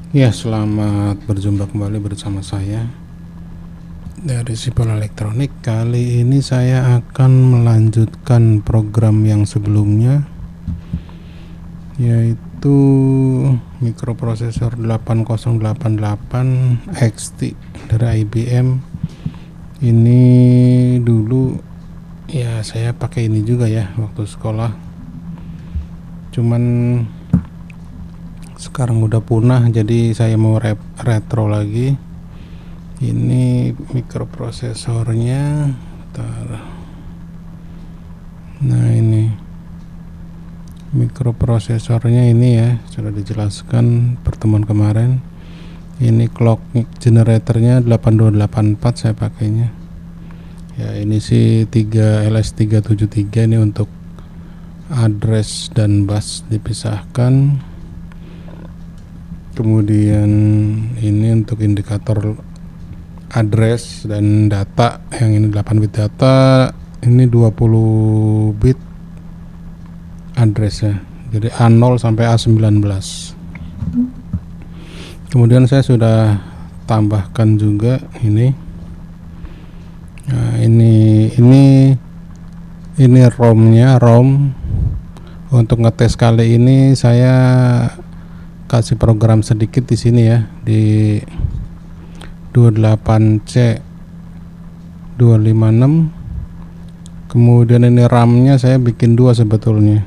Ya, selamat berjumpa kembali bersama saya dari Sipol Elektronik. Kali ini saya akan melanjutkan program yang sebelumnya, yaitu mikroprosesor 8088 XT dari IBM. Ini dulu ya saya pakai ini juga ya waktu sekolah, cuman sekarang udah punah, jadi saya mau retro lagi. Ini mikroprosesornya. Nah, ini mikroprosesornya ini ya, sudah dijelaskan pertemuan kemarin. Ini clock generatornya 8284 saya pakainya. Ya, ini sih 3 LS373, ini untuk address dan bus dipisahkan. Kemudian ini untuk indikator address dan data, yang ini 8 bit data, ini 20 bit address ya, jadi A0 sampai A19. Kemudian saya sudah tambahkan juga ini. Nah, ini ROM-nya. ROM untuk ngetes kali ini saya kasih program sedikit di sini ya, di 28C 256. Kemudian ini RAM-nya saya bikin 2 sebetulnya.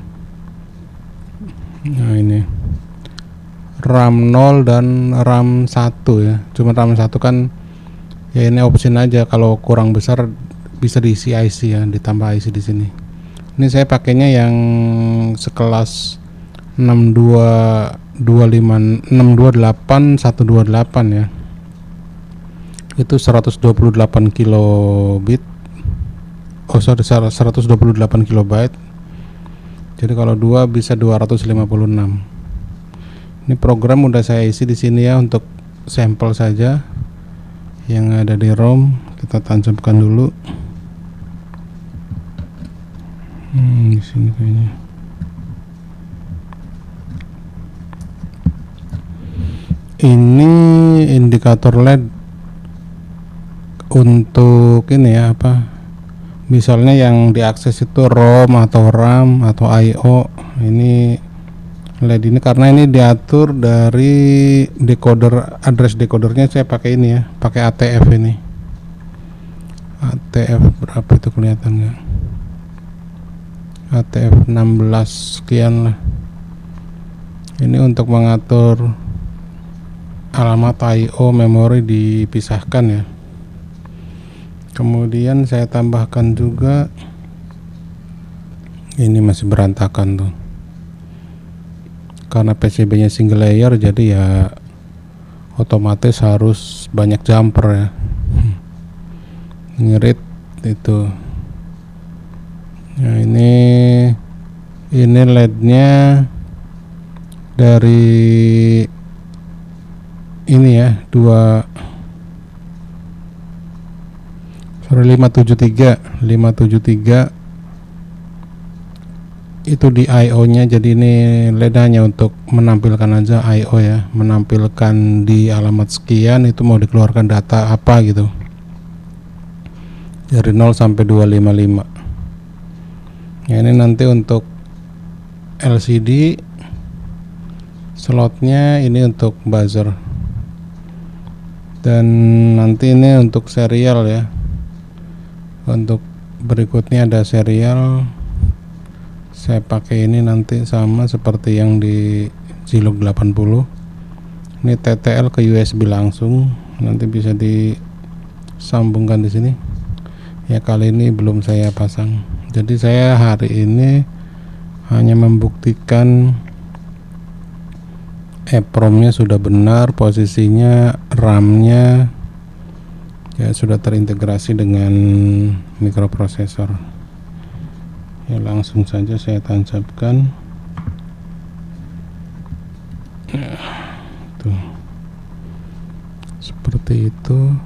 Nah, ini RAM 0 dan RAM 1 ya. Cuma RAM 1 kan ya ini option aja, kalau kurang besar bisa diisi IC ya, ditambah IC di sini. Ini saya pakainya yang sekelas 628 ya. Itu 128 kilobit. 128 kilobyte. Jadi kalau 2 bisa 256. Ini program udah saya isi di sini ya, untuk sampel saja yang ada di ROM. Kita tancapkan dulu. Di sini kayaknya. Ini indikator LED untuk ini ya, apa? Misalnya yang diakses itu ROM atau RAM atau I/O. Ini LED ini karena ini diatur dari decoder, address decodernya saya pakai ini ya, pakai ATF ini. ATF berapa itu, kelihatan nggak? ATF 16 sekian lah. Ini untuk mengatur alamat I/O memori dipisahkan ya. Kemudian saya tambahkan juga, ini masih berantakan tuh, karena PCB-nya single layer, jadi ya otomatis harus banyak jumper ya. Ngerit itu. Nah, ini LED-nya dari ini ya, 573 itu di I/O nya. Jadi ini LED hanya untuk menampilkan aja I/O ya, menampilkan di alamat sekian itu mau dikeluarkan data apa gitu, dari 0 sampai 255. Ya, ini nanti untuk LCD slotnya ini untuk buzzer, dan nanti ini untuk serial ya. Untuk berikutnya ada serial, saya pakai ini nanti sama seperti yang di Zilog 80. Ini TTL ke USB langsung, nanti bisa disambungkan di sini. Ya, kali ini belum saya pasang. Jadi saya hari ini hanya membuktikan EEPROM-nya sudah benar, posisinya RAM-nya ya sudah terintegrasi dengan mikroprosesor. Ya, langsung saja saya tancapkan. Ya, tuh. Seperti itu.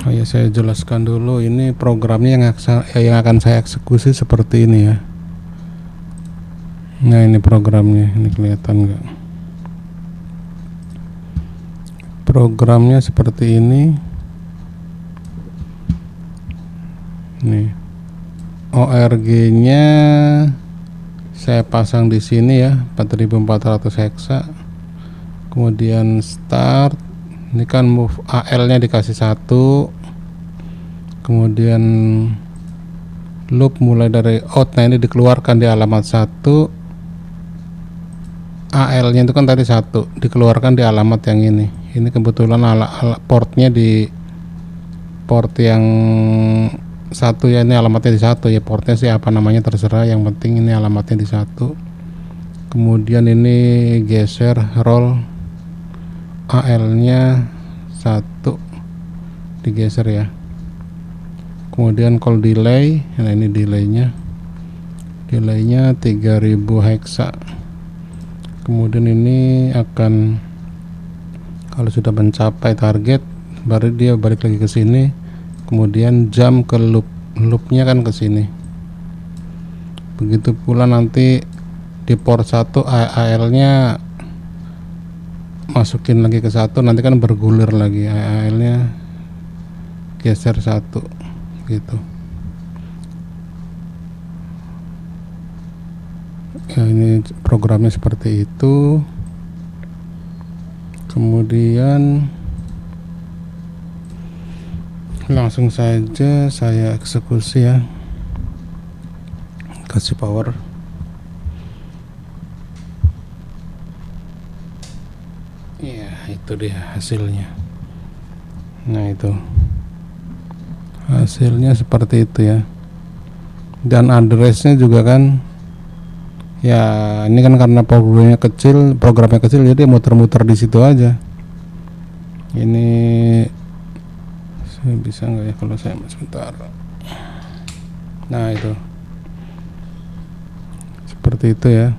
Oh ya, saya jelaskan dulu, ini programnya yang akan saya eksekusi seperti ini ya. Nah, ini programnya, ini kelihatan nggak? Programnya seperti ini. Nih, ORG-nya saya pasang di sini ya, 4400 heksa. Kemudian start, ini kan move AL-nya dikasih 1. Kemudian loop mulai dari out, nah ini dikeluarkan di alamat 1. AL-nya itu kan tadi 1, dikeluarkan di alamat yang ini. Ini kebetulan portnya di port yang 1 ya, ini alamatnya di 1 ya, portnya sih apa namanya terserah, yang penting ini alamatnya di 1. Kemudian ini geser roll, AL-nya 1 digeser ya. Kemudian call delay, nah ini delaynya 3000 heksa. Kemudian ini akan, kalau sudah mencapai target baru dia balik lagi ke sini. Kemudian jump ke loopnya kan ke sini. Begitu pula nanti di port 1 AL-nya masukin lagi ke 1, nanti kan bergulir lagi, AL-nya geser 1 gitu ya. Ini programnya seperti itu. Kemudian langsung saja saya eksekusi ya, kasih power. Ya itu dia hasilnya. Nah itu hasilnya seperti itu ya. Dan addressnya juga kan ya, ini kan karena programnya kecil jadi muter-muter di situ aja. Ini saya bisa nggak ya kalau saya sebentar. Nah itu seperti itu ya.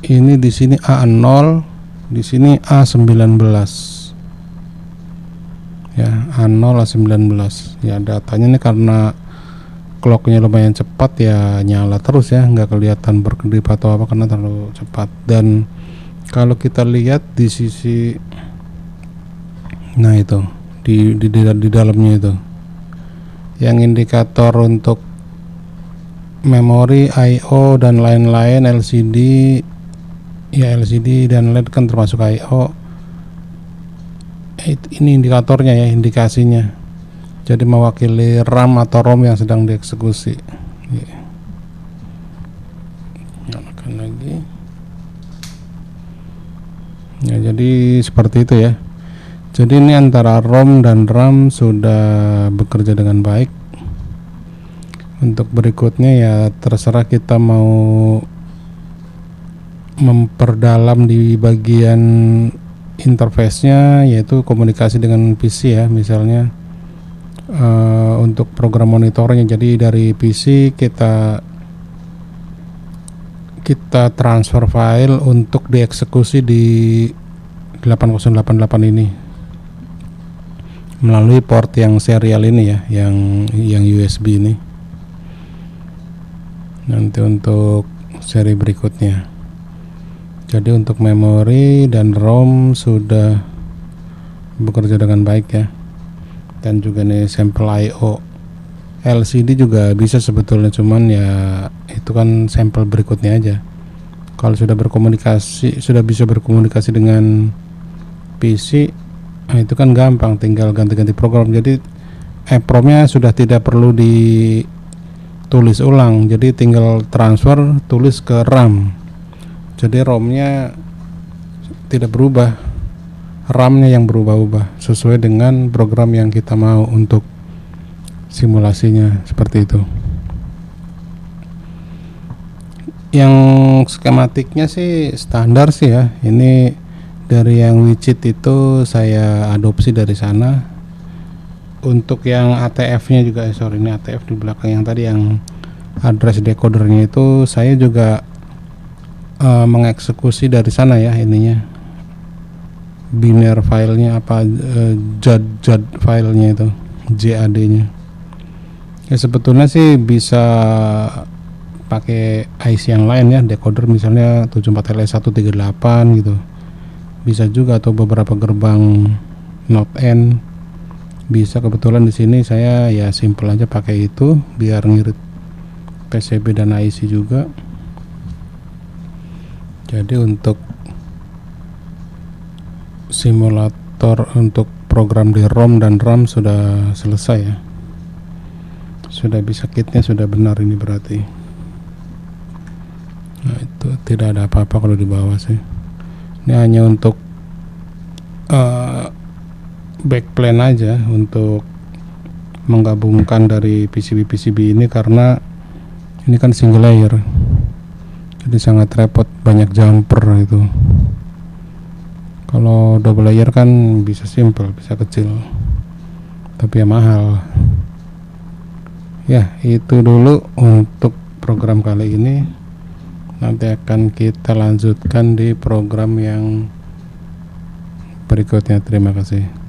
Ini di sini A0, di sini A19 ya, A0 A19 ya. Datanya ini karena clocknya lumayan cepat ya, nyala terus ya, nggak kelihatan berkedip atau apa karena terlalu cepat. Dan kalau kita lihat di sisi, nah itu di dalamnya itu yang indikator untuk memori, I/O dan lain-lain, LCD ya, LCD dan LED kan termasuk I/O. Ini indikatornya ya, indikasinya. Jadi mewakili RAM atau ROM yang sedang dieksekusi. Nyalakan lagi. Ya, jadi seperti itu ya. Jadi ini antara ROM dan RAM sudah bekerja dengan baik. Untuk berikutnya ya terserah kita mau memperdalam di bagian interface-nya, yaitu komunikasi dengan PC ya, misalnya untuk program monitornya. Jadi dari PC kita transfer file untuk dieksekusi di 8088 ini melalui port yang serial ini ya, yang USB ini. Nanti untuk seri berikutnya. Jadi untuk memori dan ROM sudah bekerja dengan baik ya. Dan juga nih sampel I/O, LCD juga bisa sebetulnya, cuman ya itu kan sampel berikutnya aja. Kalau sudah bisa berkomunikasi dengan PC, nah itu kan gampang, tinggal ganti-ganti program. Jadi EEPROM-nya sudah tidak perlu ditulis ulang, jadi tinggal transfer, tulis ke RAM. Jadi ROM-nya tidak berubah, RAM-nya yang berubah-ubah sesuai dengan program yang kita mau untuk simulasinya, seperti itu. Yang skematiknya sih standar sih ya. Ini dari yang widget itu saya adopsi dari sana. Untuk yang ATF-nya juga, ini ATF di belakang yang tadi, yang address decodernya itu saya juga mengeksekusi dari sana ya, ininya biner filenya apa, JAD filenya itu, JAD-nya. Ya sebetulnya sih bisa pakai IC yang lain ya, decoder misalnya 74LS138 gitu, bisa juga, atau beberapa gerbang Node N bisa. Kebetulan di sini saya ya simple aja pakai itu biar ngirit PCB dan IC juga. Jadi untuk simulator untuk program di ROM dan RAM sudah selesai ya, sudah bisa, kitnya sudah benar ini berarti. Nah itu tidak ada apa-apa kalau di bawah sih. Ini hanya untuk backplane aja untuk menggabungkan dari PCB ini, karena ini kan single layer, jadi sangat repot, banyak jumper itu. Kalau double layer kan bisa simple, bisa kecil, tapi ya mahal. Ya itu dulu untuk program kali ini. Nanti akan kita lanjutkan di program yang berikutnya. Terima kasih.